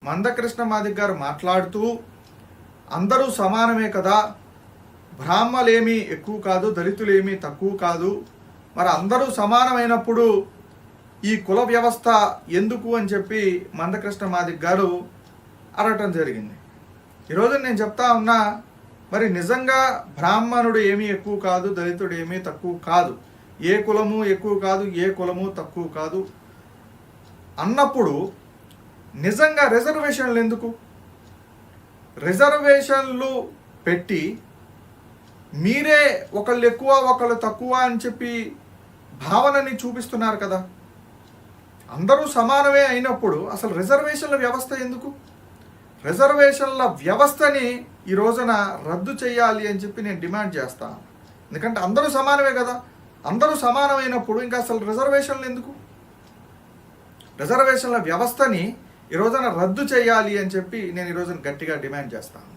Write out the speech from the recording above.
మందకృష్ణ మాదిగ గారు మాట్లాడుతూ అందరూ సమానమే కదా, బ్రాహ్మలేమీ ఎక్కువ కాదు, దళితులేమీ తక్కువ కాదు, మరి అందరూ సమానమైనప్పుడు ఈ కుల వ్యవస్థ ఎందుకు అని చెప్పి మందకృష్ణ మాదిగ గారు అడగటం జరిగింది. ఈరోజు నేను చెప్తా ఉన్నా, మరి నిజంగా బ్రాహ్మణుడు ఏమీ ఎక్కువ కాదు, దళితుడు ఏమీ తక్కువ కాదు, ఏ కులము ఎక్కువ కాదు, ఏ కులము తక్కువ కాదు అన్నప్పుడు నిజంగా రిజర్వేషన్లు ఎందుకు? రిజర్వేషన్లు పెట్టి మీరే ఒకళ్ళు ఎక్కువ ఒకళ్ళు తక్కువ అని చెప్పి భావనని చూపిస్తున్నారు కదా. అందరూ సమానమే అయినప్పుడు అసలు రిజర్వేషన్ల వ్యవస్థ ఎందుకు? రిజర్వేషన్ల వ్యవస్థని ఈ రోజున రద్దు చేయాలి అని చెప్పి నేను డిమాండ్ చేస్తాను. ఎందుకంటే అందరూ సమానమే కదా, అందరూ సమానమైనప్పుడు ఇంకా అసలు రిజర్వేషన్లు ఎందుకు? రిజర్వేషన్ల వ్యవస్థని ఈ రోజున రద్దు చేయాలి అని చెప్పి నేను ఈ రోజున గట్టిగా డిమాండ్ చేస్తాను.